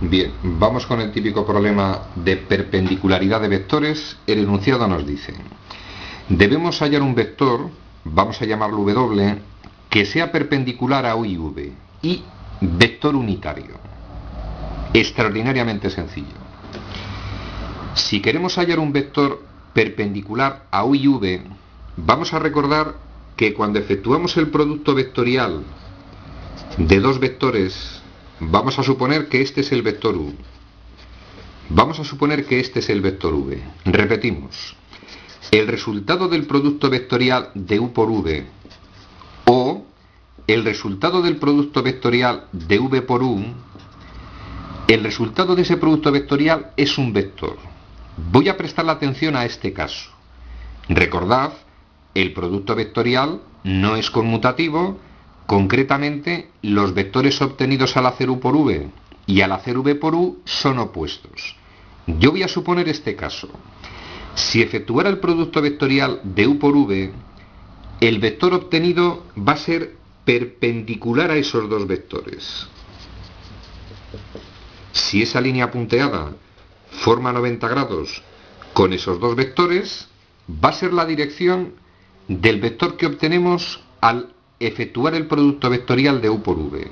Bien, vamos con el típico problema de perpendicularidad de vectores. El enunciado nos dice: debemos hallar un vector, vamos a llamarlo W, que sea perpendicular a U y V, y vector unitario. Extraordinariamente sencillo. Si queremos hallar un vector perpendicular a U y V, vamos a recordar que cuando efectuamos el producto vectorial de dos vectores, vamos a suponer que este es el vector U. Vamos a suponer que este es el vector V. Repetimos. El resultado del producto vectorial de U por V o el resultado del producto vectorial de V por U, el resultado de ese producto vectorial es un vector. Voy a prestar la atención a este caso. Recordad, el producto vectorial no es conmutativo. Concretamente, los vectores obtenidos al hacer U por V y al hacer V por U son opuestos. Yo voy a suponer este caso. Si efectuara el producto vectorial de U por V, el vector obtenido va a ser perpendicular a esos dos vectores. Si esa línea punteada forma 90 grados con esos dos vectores, va a ser la dirección del vector que obtenemos al efectuar el producto vectorial de U por V.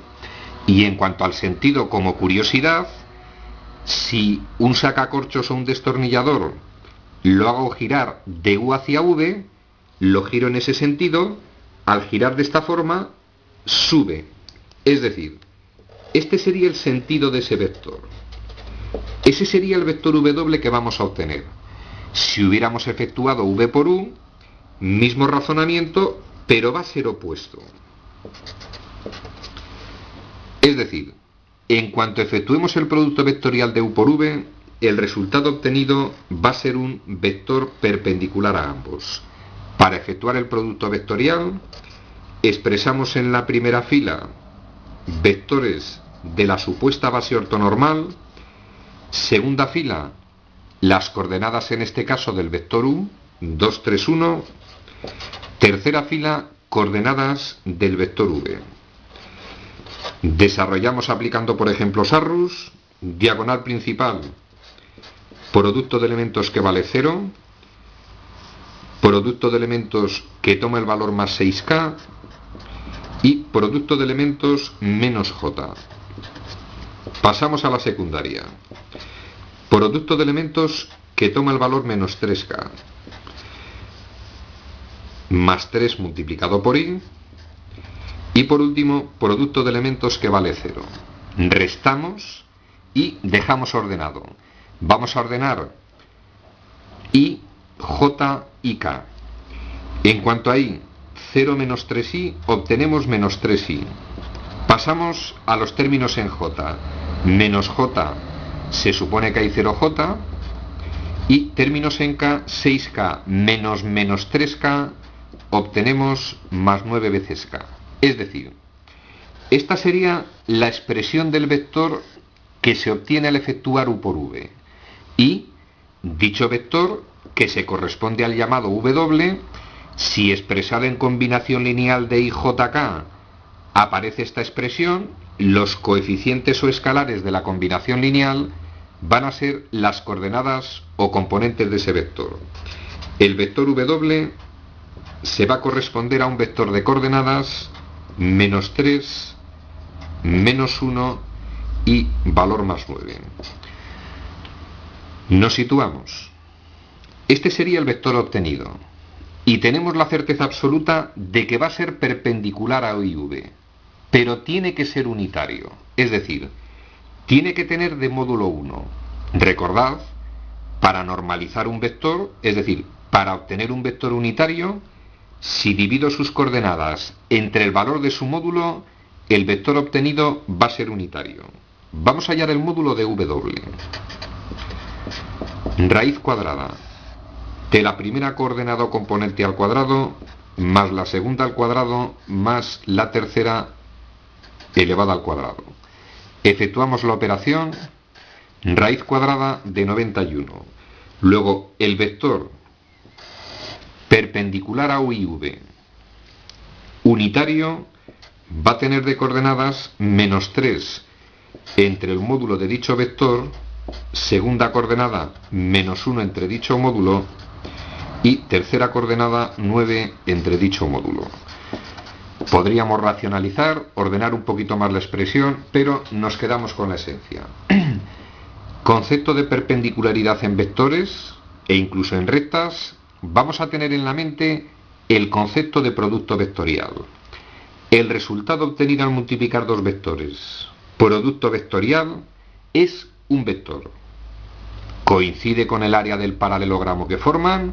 Y en cuanto al sentido, como curiosidad, si un sacacorchos o un destornillador lo hago girar de U hacia V, lo giro en ese sentido, al girar de esta forma, sube. Es decir, este sería el sentido de ese vector. Ese sería el vector W que vamos a obtener. Si hubiéramos efectuado V por U, mismo razonamiento, pero va a ser opuesto. Es decir, en cuanto efectuemos el producto vectorial de U por V, el resultado obtenido va a ser un vector perpendicular a ambos. Para efectuar el producto vectorial, expresamos en la primera fila vectores de la supuesta base ortonormal, segunda fila las coordenadas en este caso del vector U, 2, 3, 1, tercera fila coordenadas del vector V. Desarrollamos aplicando por ejemplo Sarrus, diagonal principal, producto de elementos que vale 0, producto de elementos que toma el valor más 6K y producto de elementos menos J. Pasamos a la secundaria. Producto de elementos que toma el valor menos 3K. Más 3 multiplicado por I. Y por último, producto de elementos que vale 0. Restamos y dejamos ordenado. Vamos a ordenar I, J y K. En cuanto a I, 0 menos 3I, obtenemos menos 3I. Pasamos a los términos en J. Menos J, se supone que hay 0J. Y términos en K, 6K menos menos 3K, obtenemos más 9 veces K. Es decir, esta sería la expresión del vector que se obtiene al efectuar U por V. Y dicho vector, que se corresponde al llamado W, si expresado en combinación lineal de IJK aparece esta expresión, los coeficientes o escalares de la combinación lineal van a ser las coordenadas o componentes de ese vector. El vector W se va a corresponder a un vector de coordenadas menos 3, menos 1 y valor más 9. Nos situamos. Este sería el vector obtenido. Y tenemos la certeza absoluta de que va a ser perpendicular a U y V. Pero tiene que ser unitario. Es decir, tiene que tener de módulo 1. Recordad, para normalizar un vector, es decir, para obtener un vector unitario, si divido sus coordenadas entre el valor de su módulo, el vector obtenido va a ser unitario. Vamos a hallar el módulo de W. Raíz cuadrada de la primera coordenada o componente al cuadrado más la segunda al cuadrado más la tercera elevada al cuadrado. Efectuamos la operación raíz cuadrada de 91. Luego el vector perpendicular a U y V unitario va a tener de coordenadas menos 3, entre el módulo de dicho vector, segunda coordenada menos 1 entre dicho módulo y tercera coordenada 9 entre dicho módulo. Podríamos racionalizar, ordenar un poquito más la expresión, pero nos quedamos con la esencia. Concepto de perpendicularidad en vectores e incluso en rectas, vamos a tener en la mente el concepto de producto vectorial. El resultado obtenido al multiplicar dos vectores, producto vectorial, es un vector. Coincide con el área del paralelogramo que forman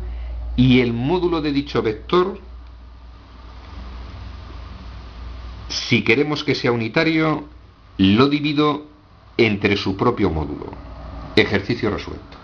y el módulo de dicho vector, si queremos que sea unitario, lo divido entre su propio módulo. Ejercicio resuelto.